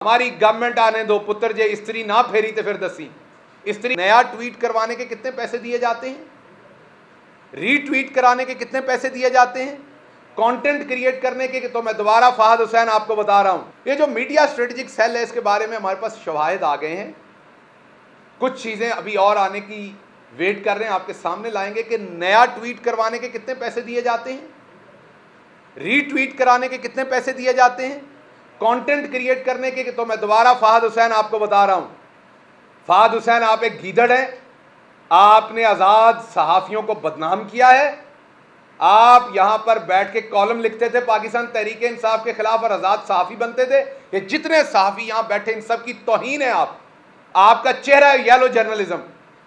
हमारी गवर्नमेंट आने दो पुत्र जे स्त्री ना फेरी तो फिर दसी। स्त्री नया ट्वीट करवाने के कितने पैसे दिए जाते हैं, रीट्वीट कराने के कितने पैसे दिए जाते हैं, कंटेंट क्रिएट करने के। तो मैं दोबारा फहद हुसैन आपको बता रहा हूं, ये जो मीडिया स्ट्रेटेजिक सेल है इसके बारे में हमारे पास शवाहिद आ गए हैं। कुछ चीजें अभी और आने की वेट कर रहे हैं, आपके सामने लाएंगे कि नया ट्वीट करवाने के कितने पैसे दिए जाते हैं, रीट्वीट कराने के कितने पैसे दिए जाते हैं, कंटेंट क्रिएट करने के। तो मैं दोबारा फहद हुसैन आपको बता रहा हूं, फहद हुसैन आप एक गीदड़ हैं, आपने आजाद सहाफियों को बदनाम किया है। आप यहां पर बैठ के कॉलम लिखते थे पाकिस्तान तहरीक इंसाफ के खिलाफ और आजाद सहाफी बनते थे। ये जितने सहाफी यहां बैठे इन सब की तौहीन है। आपका चेहरा है येलो जर्नलिज्म।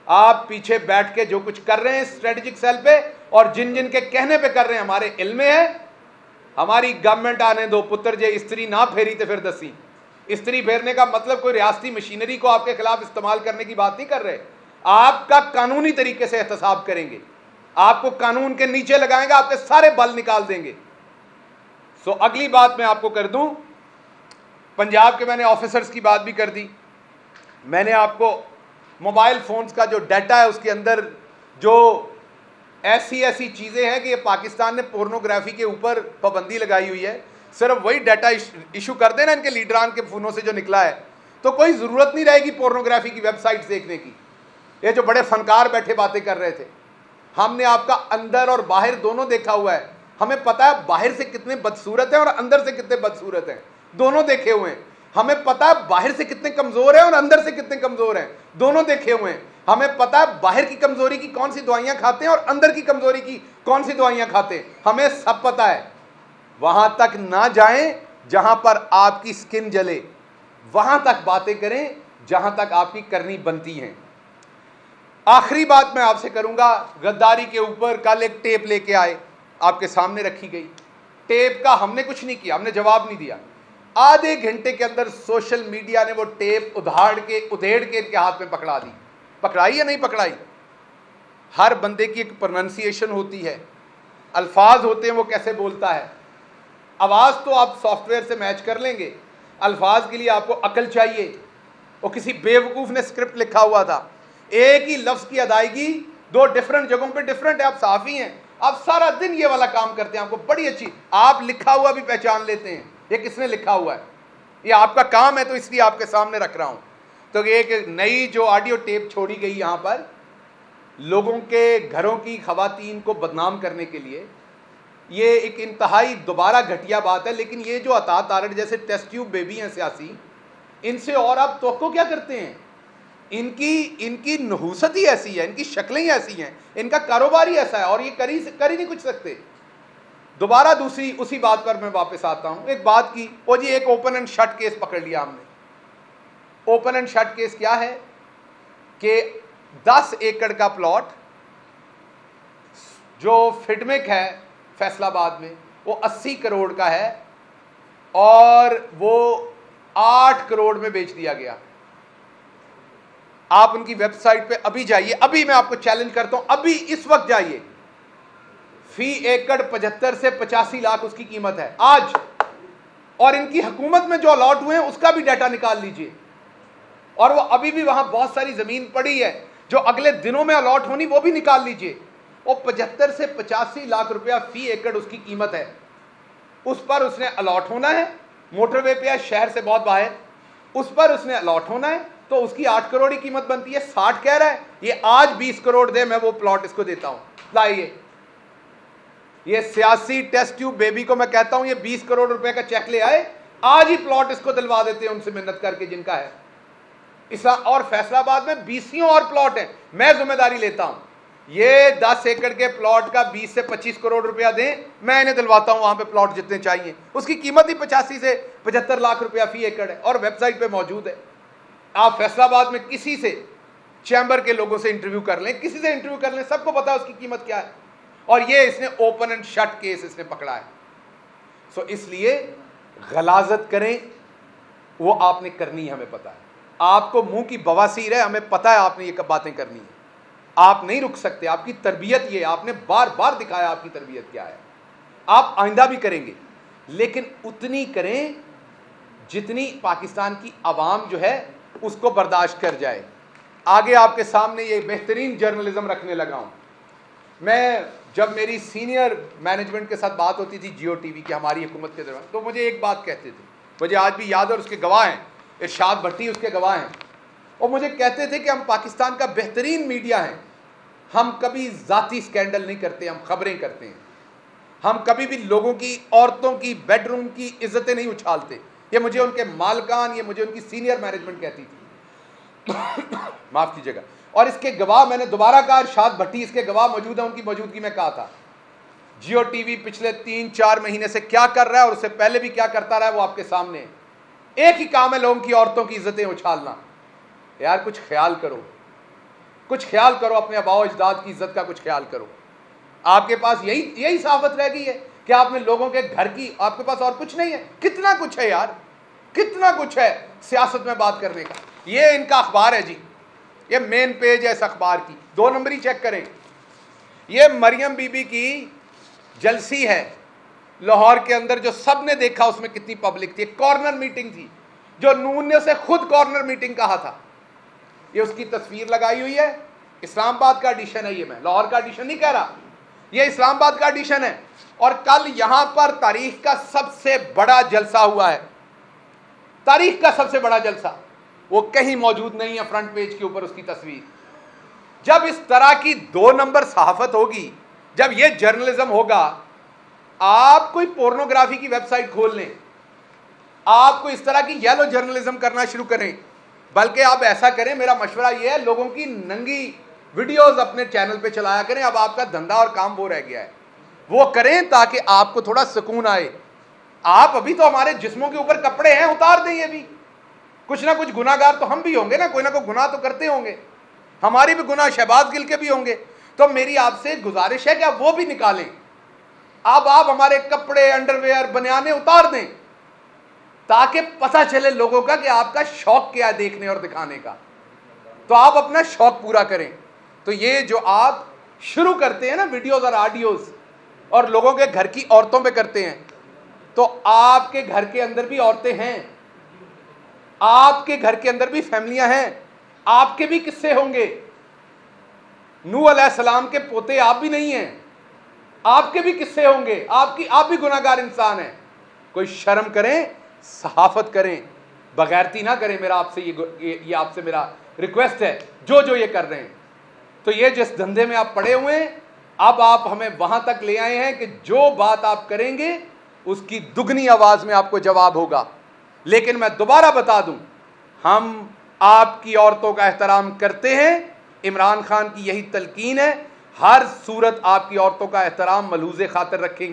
आप पीछे बैठ के जो कुछ कर रहे हैं स्ट्रेटेजिक सेल पे और जिन जिन के कहने पे कर रहे हैं, हमारे इल्म में है। हमारी गवर्नमेंट आने दो पुत्र जे स्त्री ना फेरी तो फिर दसी। स्त्री फेरने का मतलब कोई रियासती मशीनरी को आपके खिलाफ इस्तेमाल करने की बात नहीं कर रहे। आपका कानूनी तरीके से एहतसाब करेंगे, आपको कानून के नीचे लगाएंगे, आपके सारे बल निकाल देंगे। सो अगली बात मैं आपको कर दूं, पंजाब के मैंने ऑफिसर्स की बात भी कर दी। मैंने आपको मोबाइल फोन्स का जो डाटा है उसके अंदर जो ऐसी चीजें हैं कि ये पाकिस्तान ने पोर्नोग्राफी के ऊपर पाबंदी लगाई हुई है। सिर्फ वही डाटा इशू कर देना इनके लीडरान के फोनों से जो निकला है, तो कोई जरूरत नहीं रहेगी पोर्नोग्राफी की वेबसाइट्स देखने की। ये जो बड़े फनकार बैठे बातें कर रहे थे, हमने आपका अंदर और बाहर दोनों देखा हुआ है। हमें पता है बाहर से कितने बदसूरत हैं और अंदर से कितने बदसूरत हैं, दोनों देखे हुए हैं। हमें पता है बाहर से कितने कमजोर हैं और अंदर से कितने कमजोर हैं, दोनों देखे हुए हैं। हमें पता है बाहर की कमजोरी की कौन सी दवाइयां खाते हैं और अंदर की कमजोरी की कौन सी दवाइयां खाते हैं, हमें सब पता है। वहां तक ना जाएं जहां पर आपकी स्किन जले, वहां तक बातें करें जहां तक आपकी करनी बनती है। आखिरी बात मैं आपसे करूंगा, गद्दारी के ऊपर कल एक टेप लेके आए, आपके सामने रखी गई। टेप का हमने कुछ नहीं किया, हमने जवाब नहीं दिया। आधे घंटे के अंदर सोशल मीडिया ने वो टेप उधेड़ के इनके हाथ में पकड़ा दी। पकड़ाई या नहीं पकड़ाई? हर बंदे की एक प्रोनाउंसिएशन होती है, अल्फाज होते हैं, वो कैसे बोलता है। आवाज तो आप सॉफ्टवेयर से मैच कर लेंगे, अल्फाज के लिए आपको अकल चाहिए। वो किसी बेवकूफ ने स्क्रिप्ट लिखा हुआ था, एक ही लफ्ज की अदायगी दो डिफरेंट जगहों पे डिफरेंट है। आप साफी हैं, आप सारा दिन ये वाला काम करते हैं, आपको बड़ी अच्छी, आप लिखा हुआ भी पहचान लेते हैं ये किसने लिखा हुआ है। ये आपका काम है, तो इसलिए आपके सामने रख रहा हूं। तो ये एक नई जो ऑडियो टेप छोड़ी गई यहां पर लोगों के घरों की खवातीन को बदनाम करने के लिए, ये एक इंतहाई दोबारा घटिया बात है। लेकिन ये जो अता तारड़ जैसे टेस्ट ट्यूब बेबी हैं सियासी, इनसे और आप तवक्को क्या करते हैं? इनकी नहूसत ही ऐसी है, इनकी शक्लें ही ऐसी हैं, इनका कारोबार ही ऐसा है और ये कर ही नहीं कुछ सकते। दोबारा दूसरी उसी बात पर मैं वापस आता हूं। एक बात की, वो जी एक ओपन एंड शट केस पकड़ लिया हमने। ओपन एंड शट केस क्या है कि 10 एकड़ का प्लॉट जो फिडमेक है फैसलाबाद में, वो 80 करोड़ का है और वो 8 करोड़ में बेच दिया गया। आप उनकी वेबसाइट पे अभी जाइए, अभी मैं आपको चैलेंज करता हूं, अभी इस वक्त जाइए। फी एकड़ 75 से 85 लाख उसकी कीमत है आज। और इनकी हुकूमत में जो अलॉट हुए हैं उसका भी डाटा निकाल लीजिए। और वो अभी भी वहां बहुत सारी जमीन पड़ी है जो अगले दिनों में अलॉट होनी, वो भी निकाल लीजिए। वो 75 से 85 लाख रुपया फी एकड़ उसकी कीमत है। उस पर उसने अलॉट होना है, मोटरवे पे है, शहर से बहुत बाहर, उस पर उसने अलॉट होना है, तो उसकी 8 करोड़ की कीमत बनती है। 60 कह रहा है, ये आज 20 करोड़ दे, मैं वो प्लॉट इसको देता हूं। लाइए, ये सियासी टेस्ट ट्यूब बेबी को मैं कहता हूं, ये 20 करोड़ रुपए का चेक ले आए, आज ही प्लॉट इसको दिलवा देते हैं उनसे मिन्नत करके जिनका है। और फैसलाबाद में 20 और प्लॉट है, मैं जिम्मेदारी लेता हूं। ये 10 एकड़ के प्लॉट का 20 से 25 करोड़ रुपया दें, मैं इन्हें दिलवाता हूं वहां पे प्लॉट जितने चाहिए। उसकी कीमत ही 85 से 75 लाख रुपया फी एकड़ है और वेबसाइट पे मौजूद है। आप फैसलाबाद में किसी से, चैम्बर के लोगों से इंटरव्यू कर लें, किसी से इंटरव्यू कर लें, सबको पता है उसकी कीमत क्या है। और ये इसने ओपन एंड शट केस इसने पकड़ा है। सो इसलिए गलाजत करें, वो आपने करनी है, हमें पता है। आपको मुंह की बवासीर है, हमें पता है आपने ये बातें करनी है, आप नहीं रुक सकते। आपकी तरबियत ये, आपने बार बार दिखाया आपकी तरबियत क्या है। आप आइंदा भी करेंगे, लेकिन उतनी करें जितनी पाकिस्तान की आवाम जो है उसको बर्दाश्त कर जाए। आगे आपके सामने ये बेहतरीन जर्नलिज्म रखने लगा हूँ मैं। जब मेरी सीनियर मैनेजमेंट के साथ बात होती थी जियो टीवी की हमारी हुकूमत के दौरान, तो मुझे एक बात कहते थे, मुझे आज भी याद है और उसके गवाह हैं, इरशाद भट्टी उसके गवाह हैं, और मुझे कहते थे कि हम पाकिस्तान का बेहतरीन मीडिया है, हम कभी ज़ाती स्कैंडल नहीं करते, हम खबरें करते हैं, हम कभी भी लोगों की, औरतों की, बेडरूम की इज्जतें नहीं उछालते। ये मुझे उनके मालकान, ये मुझे उनकी सीनियर मैनेजमेंट कहती थी माफ़ कीजिएगा। और इसके गवाह मैंने दोबारा कहा, इरशाद भट्टी इसके गवाह मौजूद है, उनकी मौजूदगी में कहा था जियो टीवी पिछले 3-4 महीने से क्या कर रहा है और उससे पहले भी क्या करता रहा है वो आपके सामने है। एक ही काम है लोगों की, औरतों की इज्जतें उछालना। यार कुछ ख्याल करो, कुछ ख्याल करो, अपने आबाओ अजदाद की इज्जत का कुछ ख्याल करो। आपके पास यही सहावत रह गई है कि आपने लोगों के घर की, आपके पास और कुछ नहीं है। कितना कुछ है यार, कितना कुछ है सियासत में बात करने का। ये इनका अखबार है जी, ये मेन पेज है इस अखबार की, 2 नंबरी चेक करें। ये मरियम बीबी की जलसी है लाहौर के अंदर, जो सबने देखा उसमें कितनी पब्लिक थी। कॉर्नर मीटिंग थी जो नून ने उसे खुद कॉर्नर मीटिंग कहा था। ये उसकी तस्वीर लगाई हुई है, इस्लामाबाद का एडिशन है ये, मैं लाहौर का एडिशन नहीं कह रहा, ये इस्लामाबाद का एडिशन है। और कल यहां पर तारीख का सबसे बड़ा जलसा हुआ है, तारीख का सबसे बड़ा जलसा, वो कहीं मौजूद नहीं है फ्रंट पेज के ऊपर उसकी तस्वीर। जब इस तरह की 2 नंबर सहाफत होगी, जब ये जर्नलिज्म होगा, आप कोई पोर्नोग्राफी की वेबसाइट खोल लें, आप कोई इस तरह की येलो जर्नलिज्म करना शुरू करें, बल्कि आप ऐसा करें, मेरा मशवरा ये है, लोगों की नंगी वीडियोस अपने चैनल पे चलाया करें। अब आपका धंधा और काम वो रह गया है, वो करें ताकि आपको थोड़ा सुकून आए। आप अभी तो हमारे जिस्मों के ऊपर कपड़े हैं, उतार दें। ये भी कुछ ना कुछ गुनाहगार तो हम भी होंगे ना कोई गुनाह तो करते होंगे, हमारी भी गुनाह शहबाज गिल के भी होंगे। तो मेरी आपसे गुजारिश है कि आप वो भी निकालें। अब आप हमारे कपड़े, अंडरवेयर, बनियाने उतार दें ताकि पता चले लोगों का कि आपका शौक क्या है देखने और दिखाने का, तो आप अपना शौक पूरा करें। तो ये जो आप शुरू करते हैं ना वीडियोस और ऑडियोज, और लोगों के घर की औरतों पे करते हैं, तो आपके घर के अंदर भी औरतें हैं, आपके घर के अंदर भी फैमिलियां हैं, आपके भी किस्से होंगे। नूह अलैहिस्सलाम के पोते आप भी नहीं हैं, आपके भी किस्से होंगे, आप भी गुनाहगार इंसान हैं। कोई शर्म करें, सहाफत करें, बगैरती ना करें। मेरा आपसे ये आपसे मेरा रिक्वेस्ट है, जो ये कर रहे हैं। तो ये जिस धंधे में आप पड़े हुए हैं, अब आप हमें वहां तक ले आए हैं कि जो बात आप करेंगे उसकी दुगनी आवाज में आपको जवाब होगा। लेकिन मैं दोबारा बता दूं, हम आपकी औरतों का एहतराम करते हैं, इमरान खान की यही तलकीन है, हर सूरत आपकी औरतों का एहतराम मलहूज़े खातिर रखेंगे।